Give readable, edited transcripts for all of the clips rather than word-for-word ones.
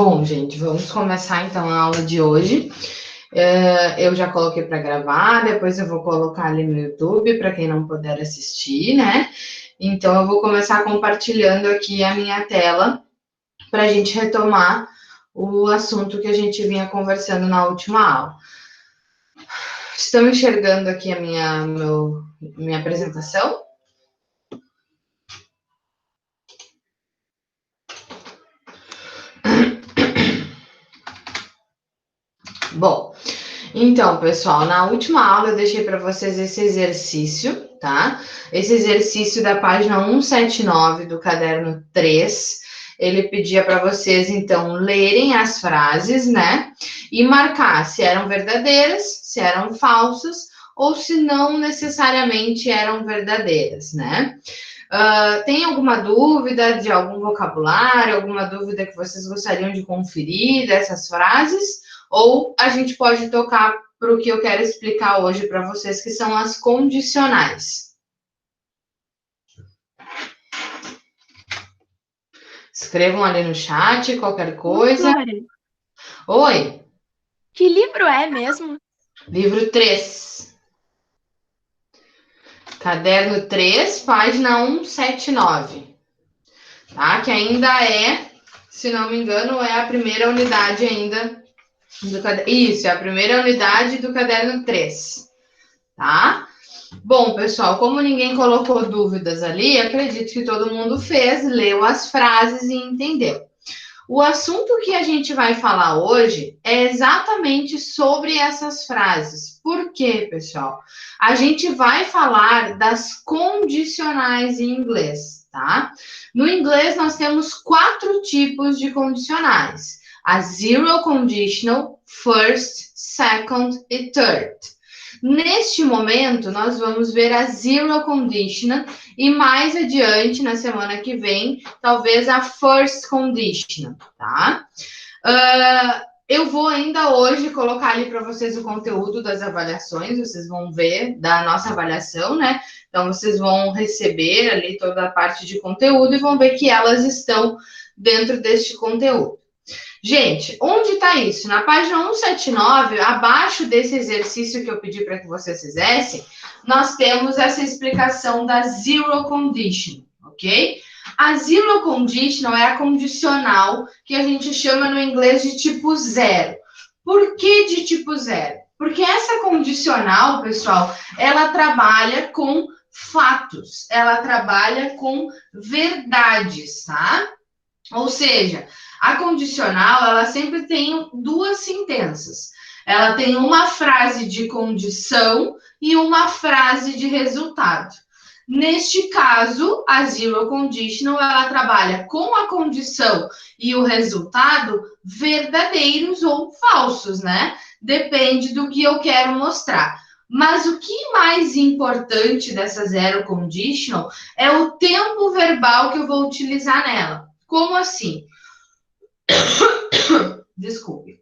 Bom, gente, vamos começar então a aula de hoje. Eu já coloquei para gravar, depois eu vou colocar ali no YouTube para quem não puder assistir, né? Então, eu vou começar compartilhando aqui a minha tela para a gente retomar o assunto que a gente vinha conversando na última aula. Estão enxergando aqui a minha apresentação? Bom, então, pessoal, na última aula eu deixei para vocês esse exercício, tá? Esse exercício da página 179 do caderno 3. Ele pedia para vocês, então, lerem as frases, né? E marcar se eram verdadeiras, se eram falsas, ou se não necessariamente eram verdadeiras, né? Tem alguma dúvida de algum vocabulário, alguma dúvida que vocês gostariam de conferir dessas frases? Ou a gente pode tocar para o que eu quero explicar hoje para vocês, que são as condicionais. Escrevam ali no chat qualquer coisa. Oi. Que livro é mesmo? Livro 3. Caderno 3, página 179. Tá? Que ainda é, se não me engano, é a primeira unidade ainda do caderno. Isso, é a primeira unidade do caderno 3. Tá? Bom, pessoal, como ninguém colocou dúvidas ali, acredito que todo mundo fez, leu as frases e entendeu. O assunto que a gente vai falar hoje é exatamente sobre essas frases. Por quê, pessoal? A gente vai falar das condicionais em inglês, tá? No inglês, nós temos 4 tipos de condicionais: a zero conditional, first, second e third. Neste momento, nós vamos ver a zero conditional e mais adiante, na semana que vem, talvez a first conditional, tá? Eu vou ainda hoje colocar ali para vocês o conteúdo das avaliações, vocês vão ver da nossa avaliação, né? Então, vocês vão receber ali toda a parte de conteúdo e vão ver que elas estão dentro deste conteúdo. Gente, onde está isso? Na página 179, abaixo desse exercício que eu pedi para que vocês fizessem, nós temos essa explicação da zero condition, ok? A zero conditional é a condicional que a gente chama no inglês de tipo zero. Por que de tipo zero? Porque essa condicional, pessoal, ela trabalha com fatos, ela trabalha com verdades, tá? Ou seja, a condicional, ela sempre tem 2 sentenças. Ela tem uma frase de condição e uma frase de resultado. Neste caso, a zero conditional, ela trabalha com a condição e o resultado verdadeiros ou falsos, né? Depende do que eu quero mostrar. Mas o que mais importante dessa zero conditional é o tempo verbal que eu vou utilizar nela. Como assim? Desculpe.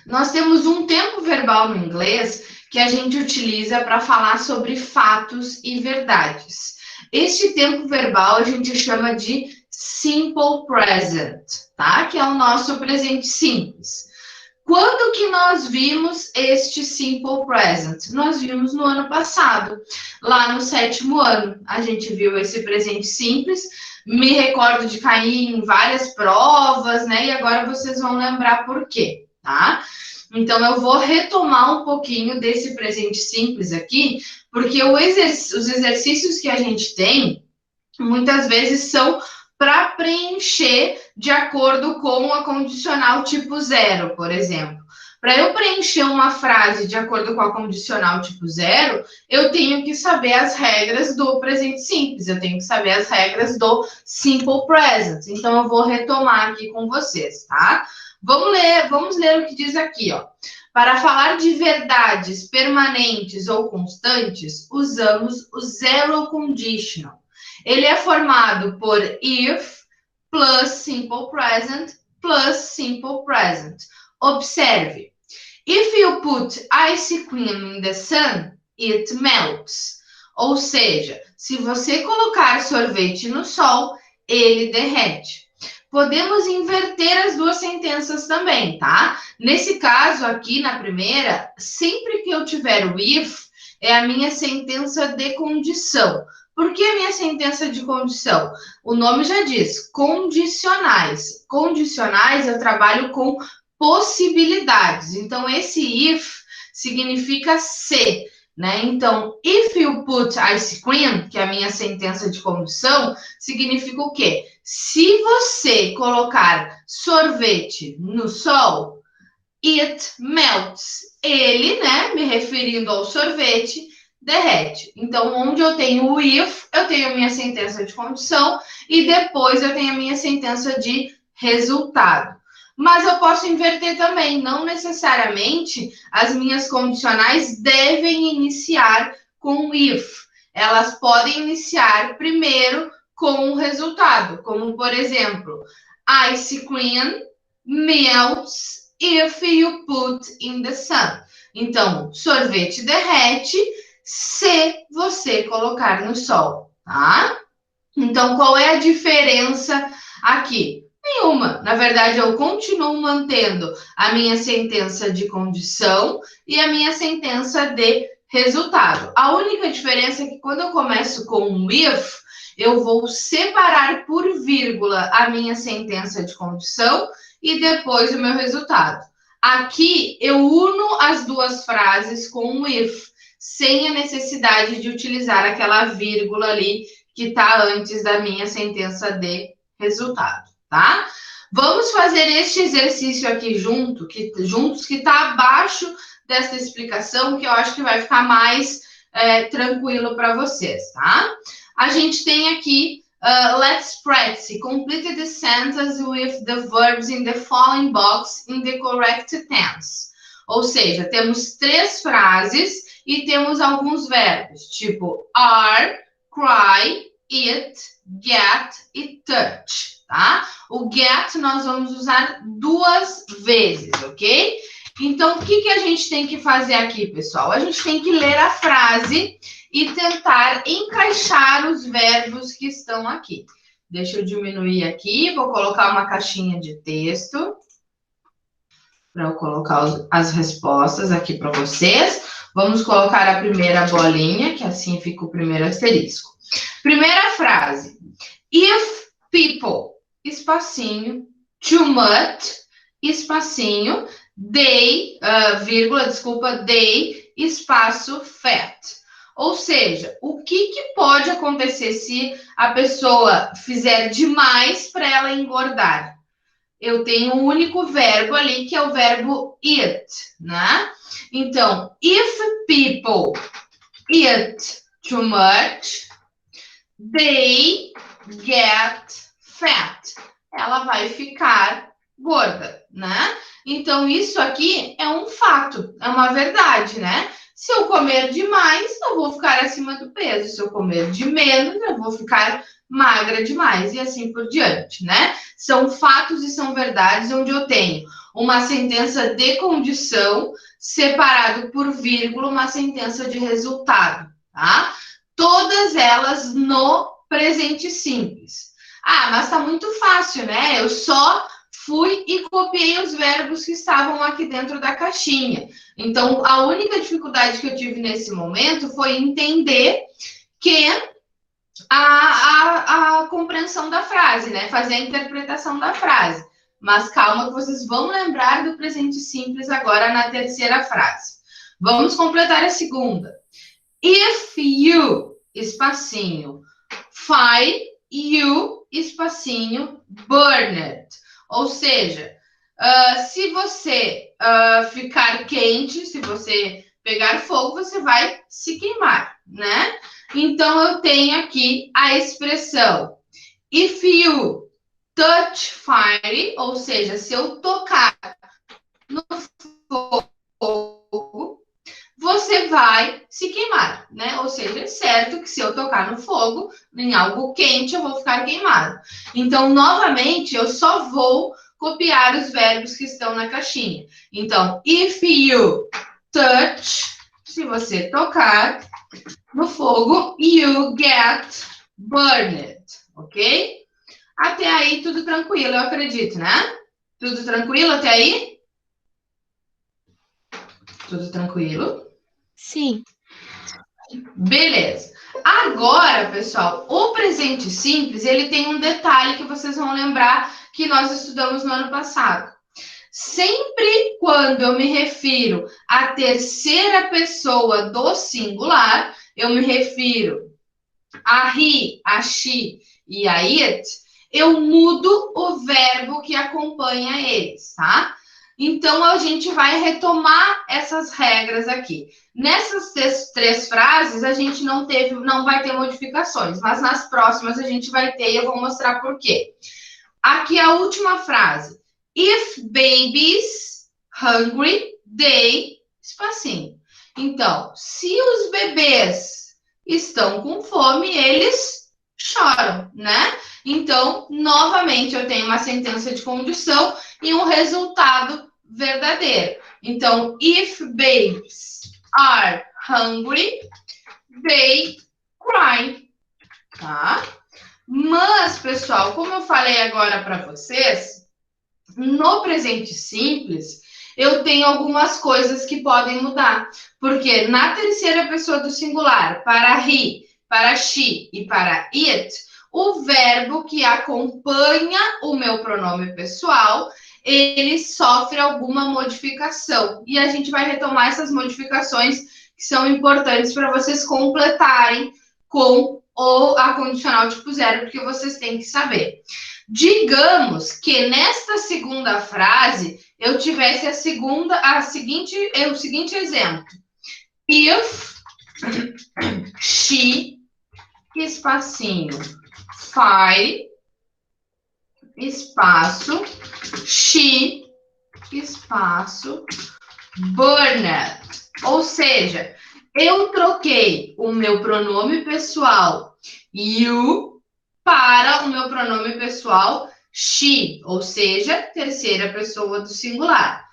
Nós temos um tempo verbal no inglês que a gente utiliza para falar sobre fatos e verdades. Este tempo verbal a gente chama de simple present, tá? Que é o nosso presente simples. Quando que nós vimos este simple present? Nós vimos no ano passado, lá no 7º ano. A gente viu esse presente simples. Me recordo de cair em várias provas, né? E agora vocês vão lembrar por quê, tá? Então, eu vou retomar um pouquinho desse presente simples aqui, porque os exercícios que a gente tem, muitas vezes são para preencher de acordo com a condicional tipo zero, por exemplo. Para eu preencher uma frase de acordo com a condicional tipo zero, eu tenho que saber as regras do presente simples, eu tenho que saber as regras do simple present. Então, eu vou retomar aqui com vocês, tá? Vamos ler o que diz aqui, ó. Para falar de verdades permanentes ou constantes, usamos o zero conditional. Ele é formado por if plus simple present plus simple present. Observe. If you put ice cream in the sun, it melts. Ou seja, se você colocar sorvete no sol, ele derrete. podemos inverter as duas sentenças também, tá? Nesse caso aqui, na primeira, sempre que eu tiver o if, é a minha sentença de condição. Por que a minha sentença de condição? O nome já diz, condicionais. Condicionais eu trabalho com possibilidades. Então, esse if significa se, né? Então, if you put ice cream, que é a minha sentença de condição, significa o quê? Se você colocar sorvete no sol, it melts. Ele, né, me referindo ao sorvete, derrete. Então, onde eu tenho o if, eu tenho a minha sentença de condição e depois eu tenho a minha sentença de resultado. Mas eu posso inverter também, não necessariamente as minhas condicionais devem iniciar com if. Elas podem iniciar primeiro com o resultado, como por exemplo, ice cream melts if you put in the sun. Então, sorvete derrete se você colocar no sol, tá? Então, qual é a diferença aqui? Nenhuma. Na verdade, eu continuo mantendo a minha sentença de condição e a minha sentença de resultado. A única diferença é que quando eu começo com um if, eu vou separar por vírgula a minha sentença de condição e depois o meu resultado. Aqui, eu uno as duas frases com um if, sem a necessidade de utilizar aquela vírgula ali que está antes da minha sentença de resultado, tá? Vamos fazer este exercício aqui juntos, que está abaixo dessa explicação, que eu acho que vai ficar mais tranquilo para vocês, tá? A gente tem aqui, let's practice. Complete the sentence with the verbs in the following box in the correct tense. Ou seja, temos 3 frases e temos alguns verbos, tipo are, cry, eat, get e touch, tá? O get nós vamos usar 2 vezes, ok? Então, o que a gente tem que fazer aqui, pessoal? A gente tem que ler a frase e tentar encaixar os verbos que estão aqui. Deixa eu diminuir aqui, vou colocar uma caixinha de texto para eu colocar as respostas aqui para vocês. Vamos colocar a primeira bolinha, que assim fica o primeiro asterisco. Primeira frase. If people, espacinho, too much, espacinho, they, they, espaço, fat. Ou seja, o que pode acontecer se a pessoa fizer demais para ela engordar? Eu tenho um único verbo ali, que é o verbo eat, né? Então, if people eat too much, they get fat. Ela vai ficar gorda, né? Então, isso aqui é um fato, é uma verdade, né? Se eu comer demais, eu vou ficar acima do peso. Se eu comer de menos, eu vou ficar magra demais e assim por diante, né? São fatos e são verdades onde eu tenho uma sentença de condição separado por vírgula, uma sentença de resultado, tá? Todas elas no presente simples. Ah, mas tá muito fácil, né? Eu só fui e copiei os verbos que estavam aqui dentro da caixinha. Então, a única dificuldade que eu tive nesse momento foi entender que a compreensão da frase, né? Fazer a interpretação da frase. Mas calma que vocês vão lembrar do presente simples agora na terceira frase. Vamos completar a segunda. If you, espacinho, fire, you, espacinho, burn it. Ou seja, se você ficar quente, se você pegar fogo, você vai se queimar, né? Então, eu tenho aqui a expressão if you touch fire, ou seja, se eu tocar no fogo, você vai se queimar, né? Ou seja, é certo que se eu tocar no fogo, em algo quente, eu vou ficar queimado. Então, novamente, eu só vou copiar os verbos que estão na caixinha. Então, if you touch, se você tocar no fogo, you get burned, ok? Até aí, tudo tranquilo, eu acredito, né? Tudo tranquilo até aí? Tudo tranquilo? Sim. Beleza. Agora, pessoal, o presente simples, ele tem um detalhe que vocês vão lembrar que nós estudamos no ano passado. Sempre quando eu me refiro à terceira pessoa do singular, eu me refiro a he, a she e a it, eu mudo o verbo que acompanha eles, tá? Então a gente vai retomar essas regras aqui. Nessas três frases a gente não vai ter modificações, mas nas próximas a gente vai ter e eu vou mostrar por quê. Aqui a última frase. If babies hungry, they espacinho. Então, se os bebês estão com fome, eles choram, né? Então, novamente, eu tenho uma sentença de condição e um resultado verdadeiro. Então, if babies are hungry, they cry, tá? Mas, pessoal, como eu falei agora para vocês, no presente simples, eu tenho algumas coisas que podem mudar. Porque na terceira pessoa do singular, para he, para she e para it, o verbo que acompanha o meu pronome pessoal, ele sofre alguma modificação. E a gente vai retomar essas modificações que são importantes para vocês completarem com a condicional tipo zero, porque vocês têm que saber. Digamos que nesta segunda frase eu tivesse o seguinte exemplo. If she, espacinho, fire, espaço, she, espaço, burned. Ou seja, eu troquei o meu pronome pessoal you para o meu pronome pessoal she, ou seja, terceira pessoa do singular.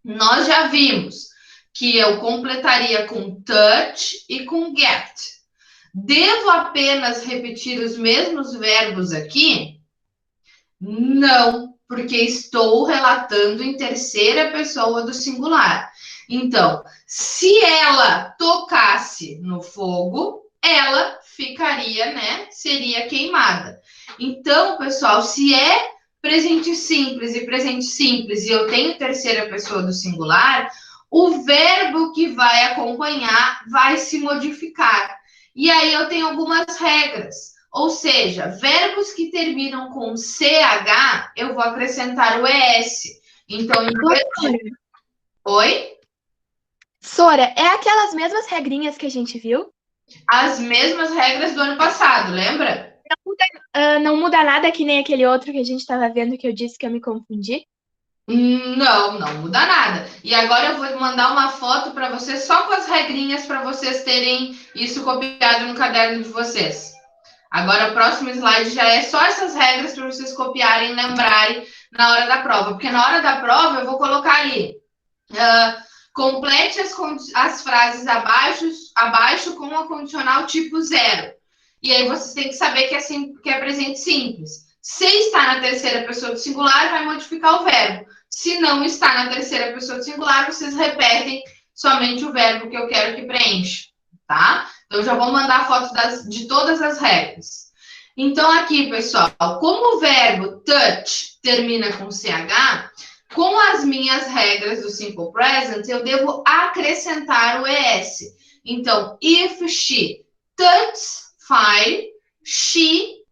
Nós já vimos que eu completaria com touch e com get. Devo apenas repetir os mesmos verbos aqui? Não, porque estou relatando em terceira pessoa do singular. Então, se ela tocasse no fogo, ela ficaria, né? Seria queimada. Então, pessoal, se é presente simples e eu tenho terceira pessoa do singular, o verbo que vai acompanhar vai se modificar. E aí eu tenho algumas regras. Ou seja, verbos que terminam com CH, eu vou acrescentar o ES. Então, em vez de... Oi? Sora, é aquelas mesmas regrinhas que a gente viu? As mesmas regras do ano passado, lembra? Não muda nada que nem aquele outro que a gente estava vendo que eu disse que eu me confundi? Não, não muda nada. E agora eu vou mandar uma foto para vocês só com as regrinhas para vocês terem isso copiado no caderno de vocês. Agora o próximo slide já é só essas regras para vocês copiarem e lembrarem na hora da prova. Porque na hora da prova eu vou colocar ali. Complete as frases abaixo com a condicional tipo zero. E aí vocês têm que saber que é presente simples. Se está na terceira pessoa do singular, vai modificar o verbo. Se não está na terceira pessoa do singular, vocês repetem somente o verbo que eu quero que preencha, tá? Então, já vou mandar a foto de todas as regras. Então, aqui, pessoal, como o verbo touch termina com CH, com as minhas regras do Simple Present, eu devo acrescentar o ES. Então, if she touches fire, she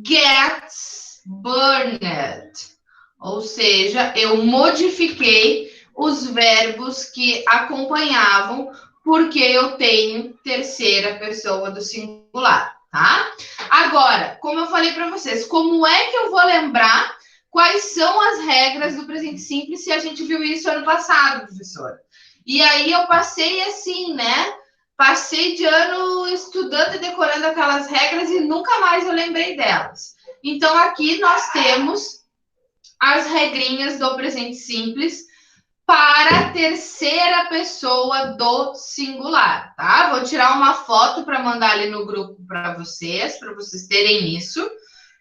gets burned. Ou seja, eu modifiquei os verbos que acompanhavam, porque eu tenho terceira pessoa do singular, tá? Agora, como eu falei para vocês, como é que eu vou lembrar quais são as regras do presente simples se a gente viu isso ano passado, professora? E aí eu passei assim, né? Passei de ano estudando e decorando aquelas regras e nunca mais eu lembrei delas. Então, aqui nós temos as regrinhas do presente simples para a terceira pessoa do singular, tá? Vou tirar uma foto para mandar ali no grupo para vocês terem isso,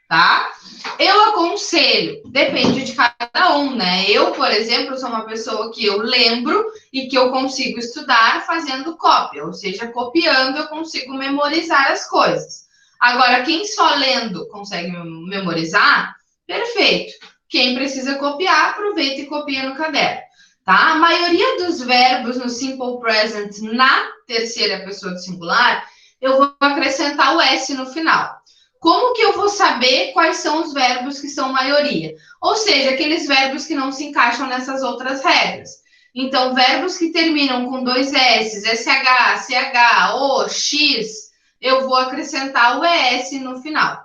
tá? Eu aconselho, depende de cada um, né? Eu, por exemplo, sou uma pessoa que eu lembro e que eu consigo estudar fazendo cópia, ou seja, copiando eu consigo memorizar as coisas. Agora, quem só lendo consegue memorizar, perfeito. Quem precisa copiar, aproveita e copia no caderno, tá? A maioria dos verbos no simple present na terceira pessoa do singular, eu vou acrescentar o S no final. Como que eu vou saber quais são os verbos que são maioria? Ou seja, aqueles verbos que não se encaixam nessas outras regras. Então, verbos que terminam com dois S, SH, CH, O, X, eu vou acrescentar o ES no final.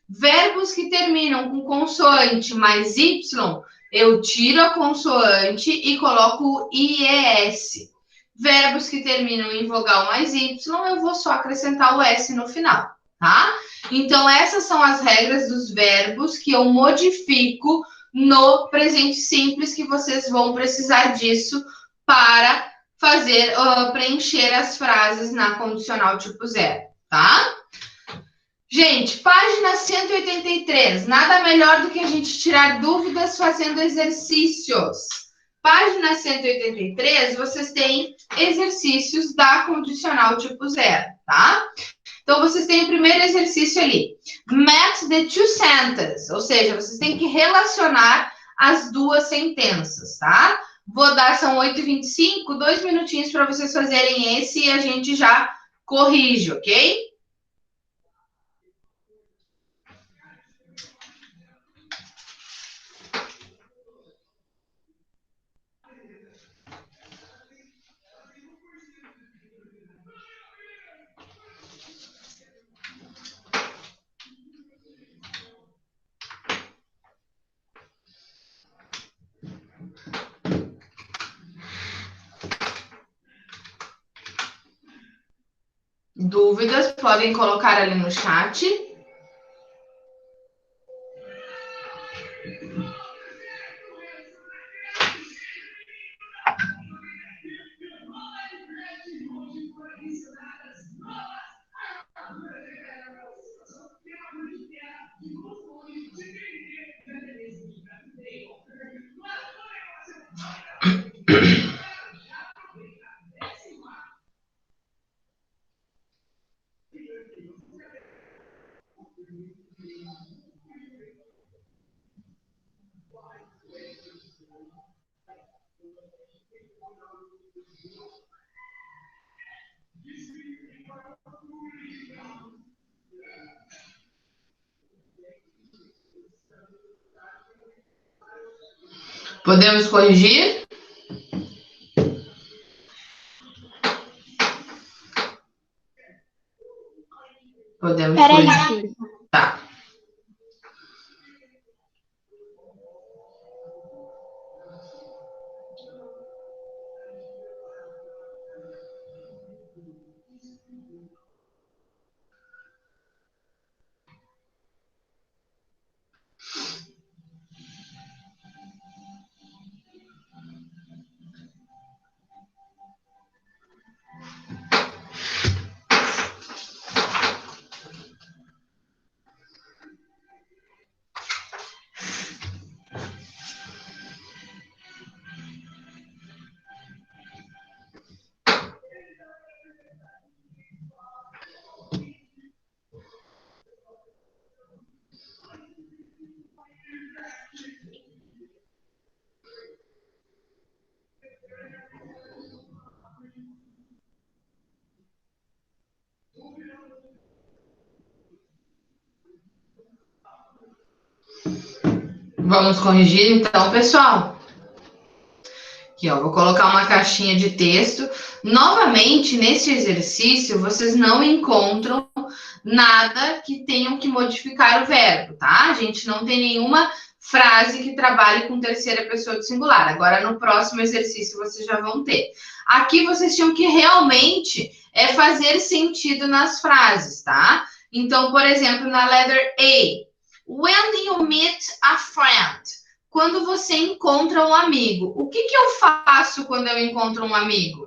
Verbos que terminam com consoante mais Y, eu tiro a consoante e coloco o IES. Verbos que terminam em vogal mais Y, eu vou só acrescentar o S no final, tá? Então, essas são as regras dos verbos que eu modifico no presente simples, que vocês vão precisar disso para fazer, preencher as frases na condicional tipo 0, tá? Gente, página 183. Nada melhor do que a gente tirar dúvidas fazendo exercícios. Página 183, vocês têm exercícios da condicional tipo 0, tá? Então, vocês têm o primeiro exercício ali. Match the two sentences. Ou seja, vocês têm que relacionar as duas sentenças, tá? Vou dar, são 8h25, 2 minutinhos para vocês fazerem esse e a gente já corrige, ok? Dúvidas, podem colocar ali no chat. Podemos corrigir? Podemos Peraí, corrigir. filho. Tá. Vamos corrigir então, pessoal. Aqui, ó, vou colocar uma caixinha de texto. Novamente, nesse exercício, vocês não encontram nada que tenham que modificar o verbo, tá? A gente não tem nenhuma frase que trabalhe com terceira pessoa do singular. Agora, no próximo exercício, vocês já vão ter. Aqui, vocês tinham que realmente fazer sentido nas frases, tá? Então, por exemplo, na letter A, when you meet a friend. quando você encontra um amigo. O que eu faço quando eu encontro um amigo?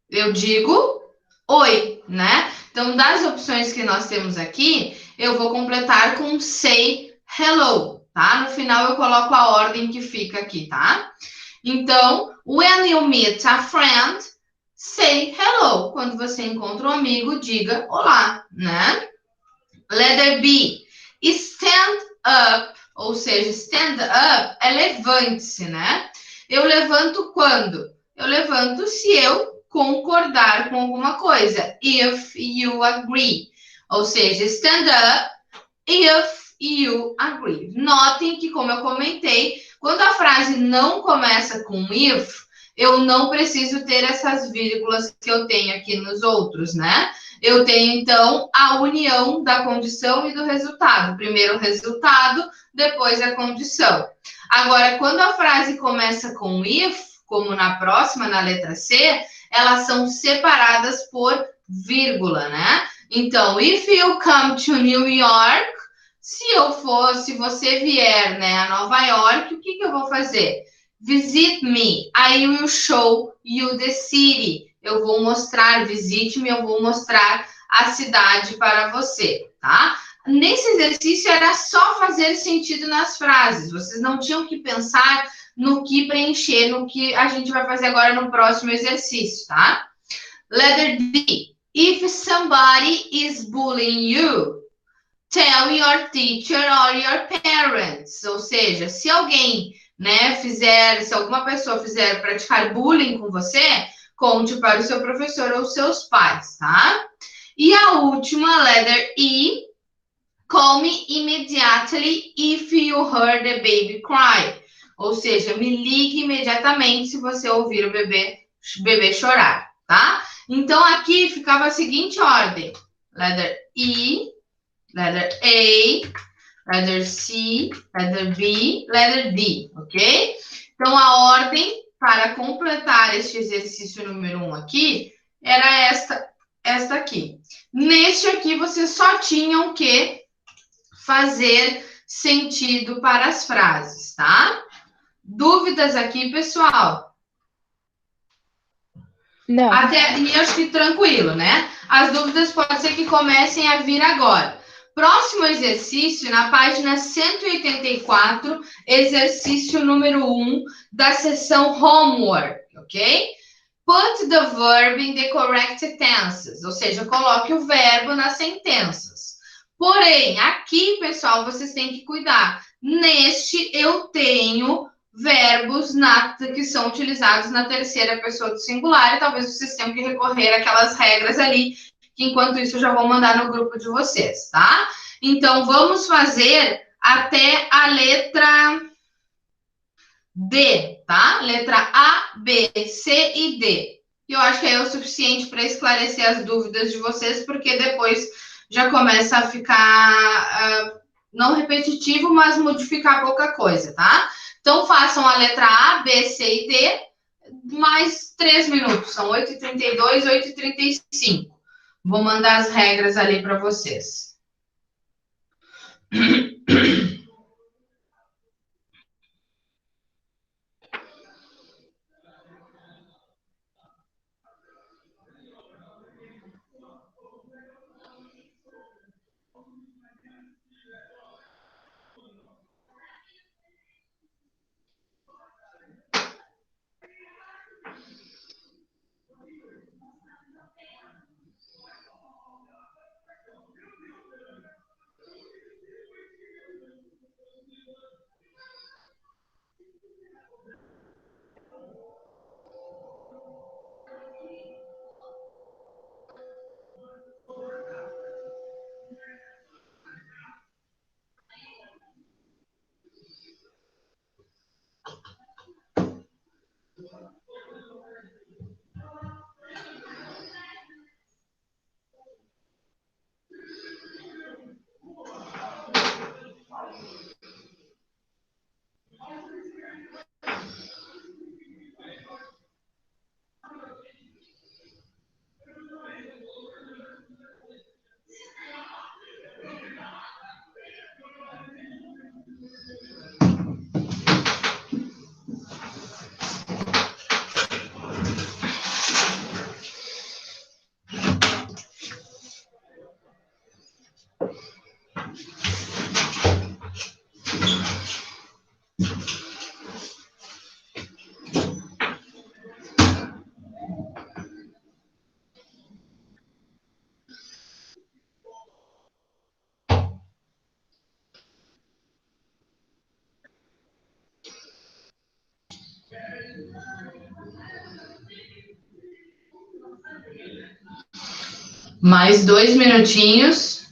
Eu digo oi, né? Então, das opções que nós temos aqui, eu vou completar com say hello, tá? No final eu coloco a ordem que fica aqui, tá? Então, when you meet a friend, say hello. Quando você encontra um amigo, diga olá, né? Letter B, stand up, ou seja, stand up é levante-se, né? Eu levanto quando? Eu levanto se eu concordar com alguma coisa. If you agree. Ou seja, stand up if you agree. Notem que, como eu comentei, quando a frase não começa com if, eu não preciso ter essas vírgulas que eu tenho aqui nos outros, né? Eu tenho, então, a união da condição e do resultado. Primeiro o resultado, depois a condição. Agora, quando a frase começa com if, como na próxima, na letra C, elas são separadas por vírgula, né? Então, if you come to New York, se você vier, né, a Nova York, o que eu vou fazer? Visit me, I will show you the city. Eu vou mostrar, visite-me, eu vou mostrar a cidade para você, tá? Nesse exercício era só fazer sentido nas frases. Vocês não tinham que pensar no que preencher, no que a gente vai fazer agora no próximo exercício, tá? Letter D. If somebody is bullying you, tell your teacher or your parents. Ou seja, se alguém, né, se alguma pessoa fizer praticar bullying com você, conte para o seu professor ou seus pais, tá? E a última, letter E, call me immediately if you heard the baby cry. Ou seja, me ligue imediatamente se você ouvir o bebê chorar, tá? Então aqui ficava a seguinte ordem: letter E, letter A, letter C, letter B, letter D, ok? Então, a ordem para completar este exercício número 1 aqui era esta aqui. Neste aqui, vocês só tinham que fazer sentido para as frases, tá? Dúvidas aqui, pessoal? Não. Até aí, acho que tranquilo, né? As dúvidas pode ser que comecem a vir agora. Próximo exercício, na página 184, exercício número 1 da seção Homework, ok? Put the verb in the correct tenses, ou seja, coloque o verbo nas sentenças. Porém, aqui, pessoal, vocês têm que cuidar. Neste, eu tenho verbos que são utilizados na terceira pessoa do singular, e talvez vocês tenham que recorrer àquelas regras ali, que enquanto isso eu já vou mandar no grupo de vocês, tá? Então, vamos fazer até a letra D, tá? Letra A, B, C e D. E eu acho que é o suficiente para esclarecer as dúvidas de vocês, porque depois já começa a ficar não repetitivo, mas modificar pouca coisa, tá? Então, façam a letra A, B, C e D, mais 3 minutos. São 8h32, 8h35. Vou mandar as regras ali para vocês. Mais 2 minutinhos.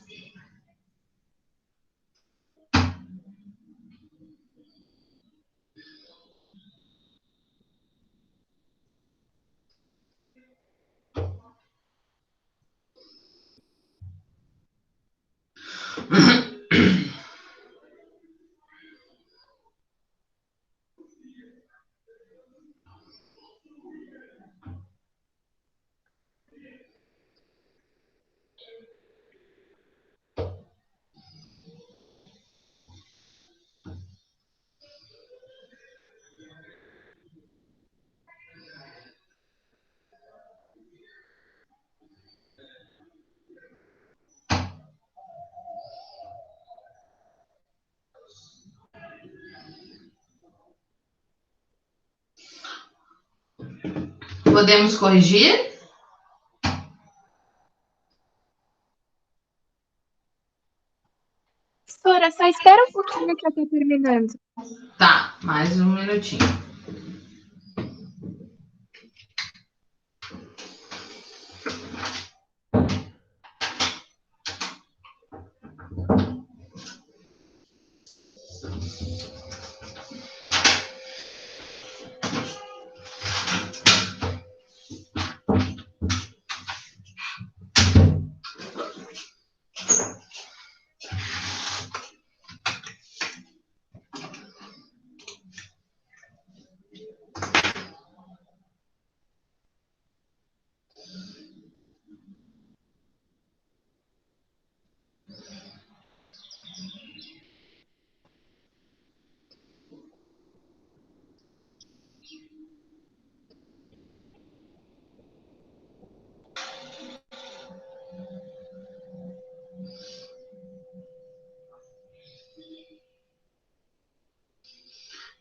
Podemos corrigir? Sora, só espera um pouquinho que eu tô terminando. Tá, mais um minutinho.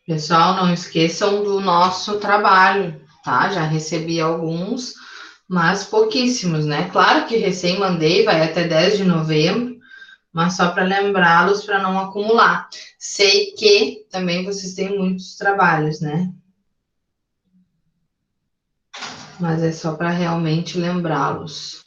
Pessoal, não esqueçam do nosso trabalho, tá? Já recebi alguns, mas pouquíssimos, né? Claro que recém mandei, vai até 10 de novembro, mas só para lembrá-los para não acumular. Sei que também vocês têm muitos trabalhos, né? Mas é só para realmente lembrá-los.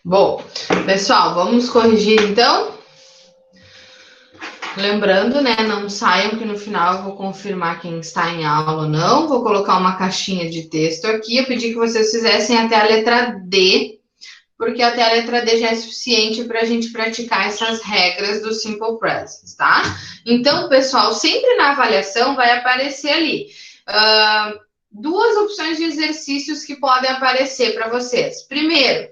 Bom, pessoal, vamos corrigir então? Lembrando, né? Não saiam que no final eu vou confirmar quem está em aula ou não. Vou colocar uma caixinha de texto aqui. Eu pedi que vocês fizessem até a letra D, porque até a letra D já é suficiente para a gente praticar essas regras do Simple Present, tá? Então, pessoal, sempre na avaliação vai aparecer ali duas opções de exercícios que podem aparecer para vocês. Primeiro,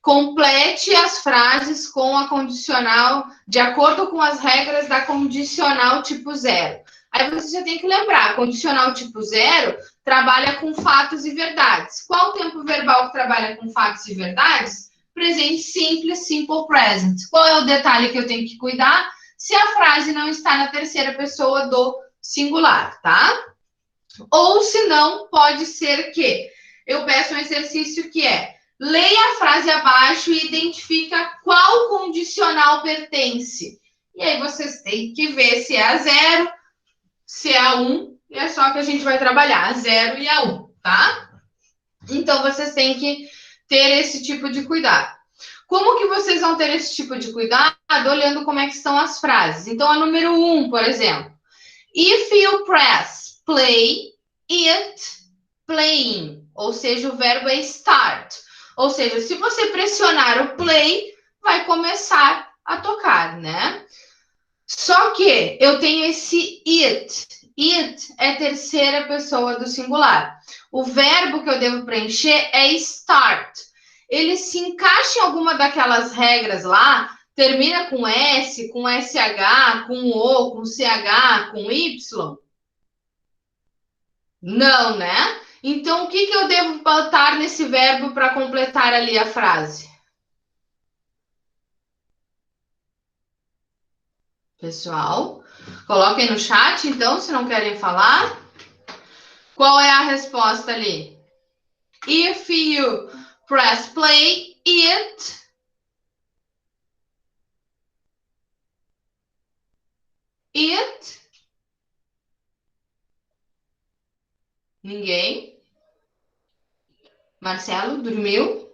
complete as frases com a condicional de acordo com as regras da condicional tipo zero. Aí você já tem que lembrar, condicional tipo zero trabalha com fatos e verdades. Qual o tempo verbal que trabalha com fatos e verdades? Presente simples, simple present. Qual é o detalhe que eu tenho que cuidar? Se a frase não está na terceira pessoa do singular, tá? Ou se não, pode ser que eu peço um exercício que é: leia a frase abaixo e identifica qual condicional pertence. E aí vocês têm que ver se é a zero, se é a um, e é só que a gente vai trabalhar a zero e a um, tá? Então vocês têm que ter esse tipo de cuidado. Como que vocês vão ter esse tipo de cuidado? Olhando como é que estão as frases. Então, a número 1, por exemplo. If you press play, it playing. Ou seja, o verbo é start. Ou seja, se você pressionar o play, vai começar a tocar, né? Só que eu tenho esse it. It é terceira pessoa do singular. O verbo que eu devo preencher é start. Ele se encaixa em alguma daquelas regras lá, termina com S, com SH, com O, com CH, com Y? Não, né? Então, o que eu devo botar nesse verbo para completar ali a frase? Pessoal, coloquem no chat, então, se não querem falar. Qual é a resposta ali? If you press play, it Ninguém? Marcelo, dormiu?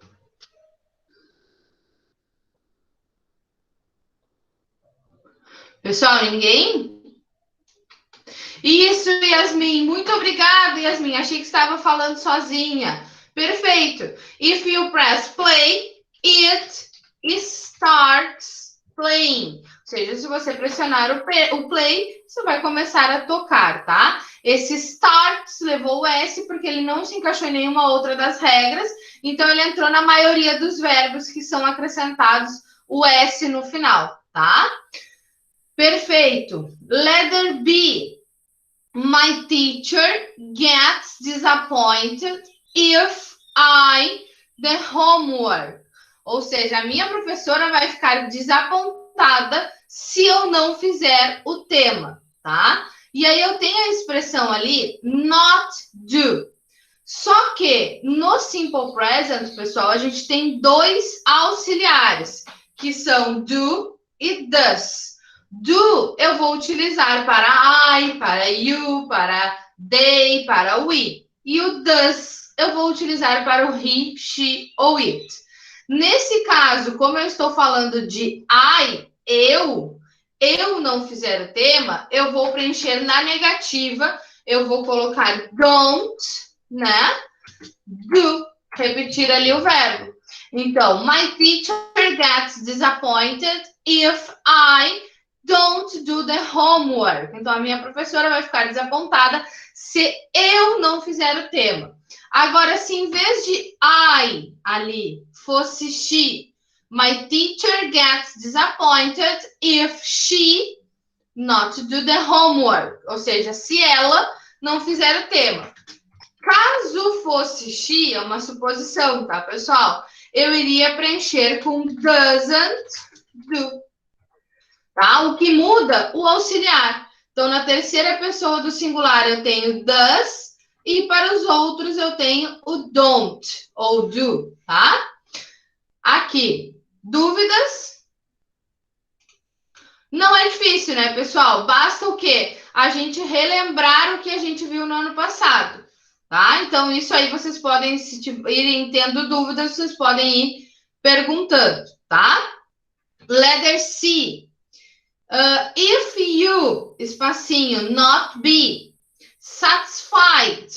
Pessoal, ninguém? Isso, Yasmin. Muito obrigada, Yasmin. Achei que estava falando sozinha. Perfeito. If you press play, it starts playing. Ou seja, se você pressionar o play, você vai começar a tocar, tá? Esse starts levou o S porque ele não se encaixou em nenhuma outra das regras. Então, ele entrou na maioria dos verbos que são acrescentados o S no final, tá? Perfeito. Letter B. My teacher gets disappointed if I the homework. Ou seja, a minha professora vai ficar desapontada se eu não fizer o tema, tá? E aí eu tenho a expressão ali, not do. Só que no simple present, pessoal, a gente tem dois auxiliares, que são do e does. Do eu vou utilizar para I, para you, para they, para we. E o does eu vou utilizar para o he, she ou it. Nesse caso, como eu estou falando de I, eu não fizer o tema, eu vou preencher na negativa, eu vou colocar don't, né? Do, repetir ali o verbo. Então, my teacher gets disappointed if I don't do the homework. Então, a minha professora vai ficar desapontada se eu não fizer o tema. Agora, se em vez de I ali fosse she, my teacher gets disappointed if she not do the homework. Ou seja, se ela não fizer o tema. Caso fosse she, é uma suposição, tá, pessoal? Eu iria preencher com doesn't do. Tá? O que muda? O auxiliar. Então, na terceira pessoa do singular, eu tenho does, e para os outros, eu tenho o don't, ou do, tá? Aqui, dúvidas? Não é difícil, né, pessoal? Basta o quê? A gente relembrar o que a gente viu no ano passado, tá? Então, isso aí vocês podem, se irem tendo dúvidas, vocês podem ir perguntando, tá? Letter C. If you, espacinho, not be satisfied,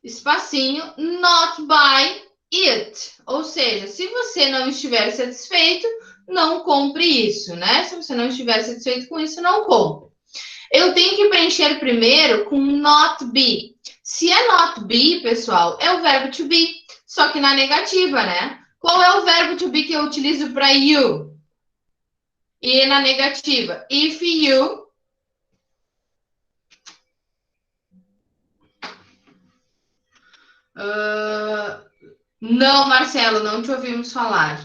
espacinho, not by it. Ou seja, se você não estiver satisfeito, não compre isso, né? Se você não estiver satisfeito com isso, não compre. Eu tenho que preencher primeiro com not be. Se é not be, pessoal, é o verbo to be, só que na negativa, né? Qual é o verbo to be que eu utilizo para you? E na negativa, if you não, Marcelo, não te ouvimos falar.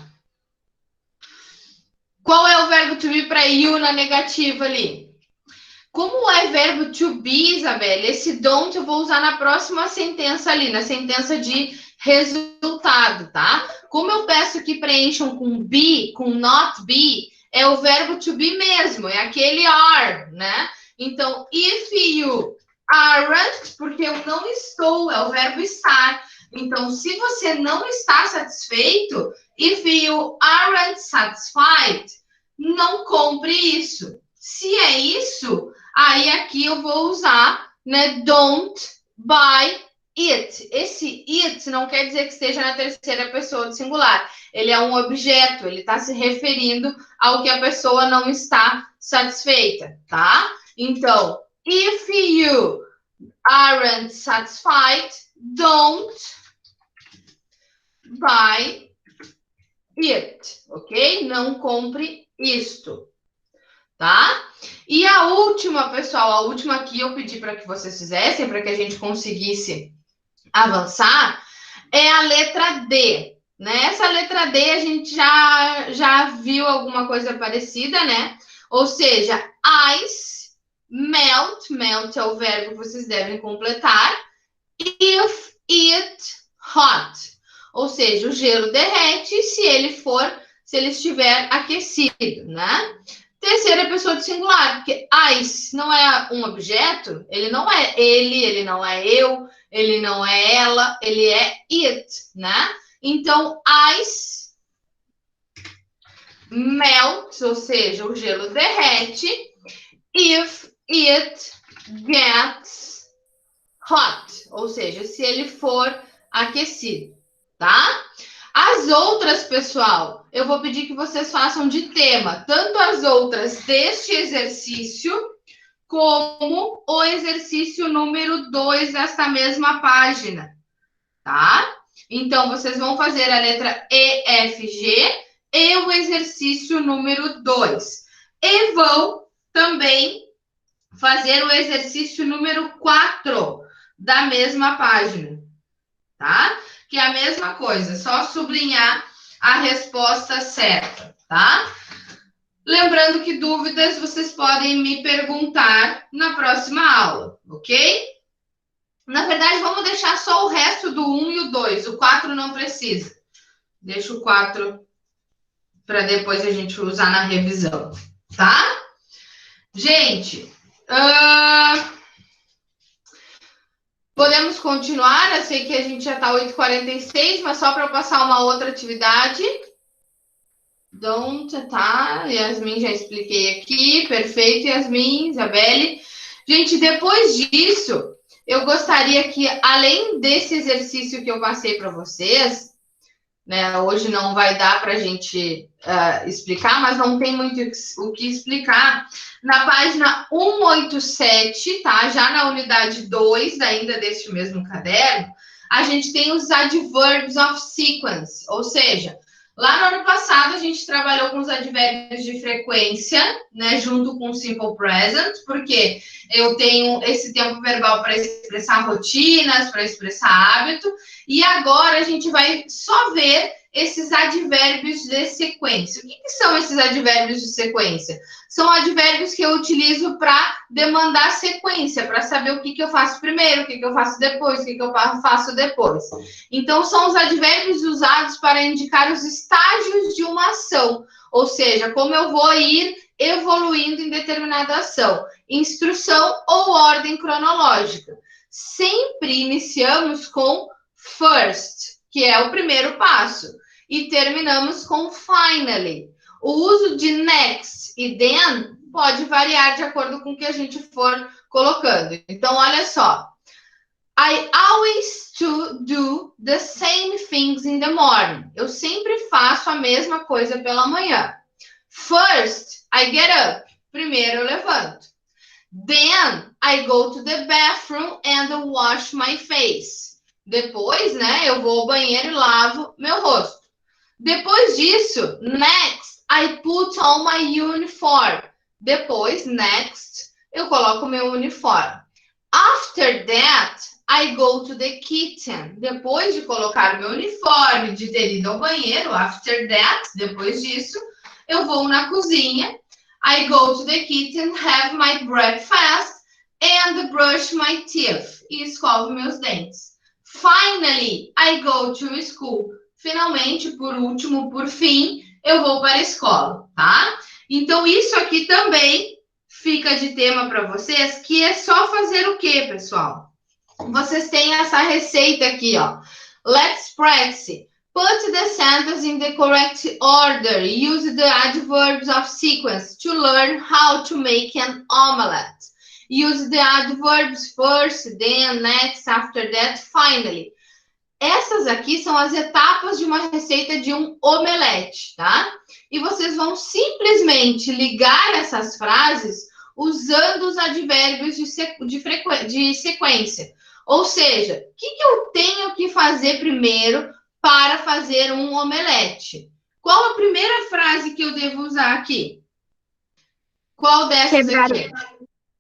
Qual é o verbo to be para you na negativa ali? Como é verbo to be, Isabelle, esse don't eu vou usar na próxima sentença ali, na sentença de resultado, tá? Como eu peço que preencham com be, com not be, é o verbo to be mesmo, é aquele are, né? Então, if you aren't, porque eu não estou, é o verbo estar. Então, se você não está satisfeito, if you aren't satisfied, não compre isso. Se é isso, aí aqui eu vou usar, né, don't buy it. Esse it não quer dizer que esteja na terceira pessoa do singular. Ele é um objeto, ele está se referindo ao que a pessoa não está satisfeita, tá? Então, if you aren't satisfied, don't buy it, ok? Não compre isto, tá? E a última, pessoal, a última aqui eu pedi para que vocês fizessem, para que a gente conseguisse avançar, é a letra D. Nessa letra D a gente já viu alguma coisa parecida, né? Ou seja, ice, melt é o verbo que vocês devem completar, if it hot. Ou seja, o gelo derrete se ele estiver aquecido, né? Terceira pessoa do singular, porque ice não é um objeto, ele não é ele não é eu, ele não é ela, ele é it, né? Então, ice melts, ou seja, o gelo derrete, if it gets hot, ou seja, se ele for aquecido, tá? As outras, pessoal, eu vou pedir que vocês façam de tema, tanto as outras deste exercício, como o exercício número 2 desta mesma página, tá? Então, vocês vão fazer a letra E, F, G e o exercício número 2. E vão também fazer o exercício número 4 da mesma página, tá? Que é a mesma coisa, só sublinhar a resposta certa, tá? Lembrando que dúvidas vocês podem me perguntar na próxima aula, ok? Na verdade, vamos deixar só o resto do 1 e o 2. O 4 não precisa. Deixa o 4 para depois a gente usar na revisão, tá? Gente, podemos continuar. Eu sei que a gente já está 8h46, mas só para passar uma outra atividade. Don't, tá? Yasmin, já expliquei aqui. Perfeito, Yasmin, Isabelle. Gente, depois disso, eu gostaria que, além desse exercício que eu passei para vocês, né, hoje não vai dar para a gente explicar, mas não tem muito o que explicar. Na página 187, tá? Já na unidade 2, ainda deste mesmo caderno, a gente tem os adverbs of sequence, ou seja, lá no ano passado, a gente trabalhou com os advérbios de frequência, né, junto com o simple present, porque eu tenho esse tempo verbal para expressar rotinas, para expressar hábito, e agora a gente vai só ver esses advérbios de sequência. O que são esses advérbios de sequência? São advérbios que eu utilizo para demandar sequência, para saber o que eu faço primeiro, o que eu faço depois, o que eu faço depois. Então, são os advérbios usados para indicar os estágios de uma ação, ou seja, como eu vou ir evoluindo em determinada ação, instrução ou ordem cronológica. Sempre iniciamos com first, que é o primeiro passo, e terminamos com finally. O uso de next e then pode variar de acordo com o que a gente for colocando. Então, olha só. I always do the same things in the morning. Eu sempre faço a mesma coisa pela manhã. First, I get up. Primeiro eu levanto. Then, I go to the bathroom and wash my face. Depois, né, eu vou ao banheiro e lavo meu rosto. Depois disso, next, I put on my uniform. Depois, next, eu coloco meu uniforme. After that, I go to the kitchen. Depois de colocar meu uniforme, de ter ido ao banheiro, after that, depois disso, eu vou na cozinha. I go to the kitchen, have my breakfast and brush my teeth. E escovo meus dentes. Finally, I go to school. Finalmente, por último, por fim, eu vou para a escola, tá? Então, isso aqui também fica de tema para vocês, que é só fazer o quê, pessoal? Vocês têm essa receita aqui, ó. Let's practice. Put the sentence in the correct order. Use the adverbs of sequence to learn how to make an omelette. Use the adverbs first, then, next, after that, finally. Essas aqui são as etapas de uma receita de um omelete, tá? E vocês vão simplesmente ligar essas frases usando os advérbios de sequência. Ou seja, o que eu tenho que fazer primeiro para fazer um omelete? Qual a primeira frase que eu devo usar aqui? Qual dessas aqui?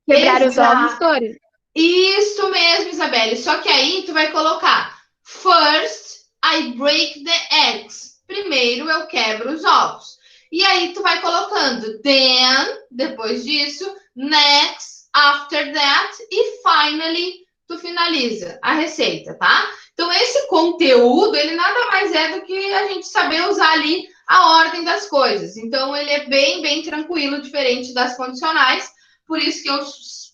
Quebrar os ovos todos. Isso mesmo, Isabelle. Só que aí tu vai colocar first, I break the eggs. Primeiro eu quebro os ovos. E aí tu vai colocando then, depois disso, next, after that e finally tu finaliza a receita, tá? Então esse conteúdo, ele nada mais é do que a gente saber usar ali a ordem das coisas. Então, ele é bem, bem tranquilo, diferente das condicionais. Por isso que eu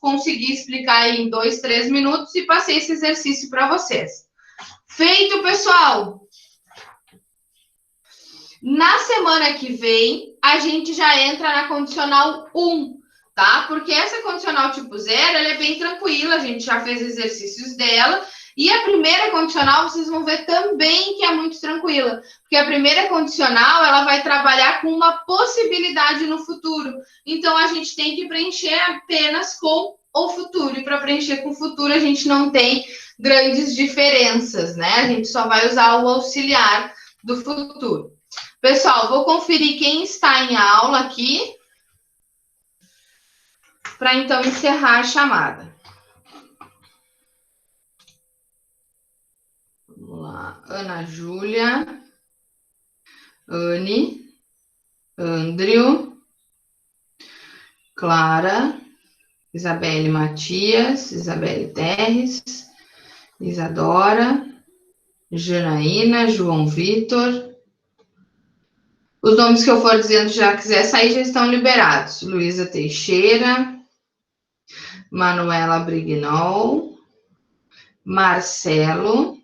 consegui explicar aí em 2, 3 minutos e passei esse exercício para vocês. Feito, pessoal! Na semana que vem, a gente já entra na condicional 1, tá? Porque essa condicional tipo 0, ela é bem tranquila, a gente já fez exercícios dela. E a primeira condicional, vocês vão ver também que é muito tranquila. Porque a primeira condicional, ela vai trabalhar com uma possibilidade no futuro. Então, a gente tem que preencher apenas com o futuro. E para preencher com o futuro, a gente não tem grandes diferenças, né? A gente só vai usar o auxiliar do futuro. Pessoal, vou conferir quem está em aula aqui, para então encerrar a chamada. Vamos lá. Ana Júlia, Anne, Andrew, Clara, Isabelle Matias, Isabelle Terres, Isadora, Janaína, João Vitor. Os nomes que eu for dizendo já quiser sair já estão liberados. Luísa Teixeira, Manuela Brignol, Marcelo,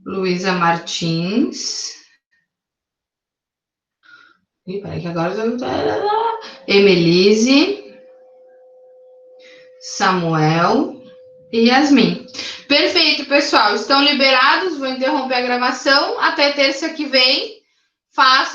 Luísa Martins. Ih, peraí que agora eu... Emelise, Samuel e Yasmin. Perfeito, pessoal. Estão liberados. Vou interromper a gravação. Até terça que vem. Façam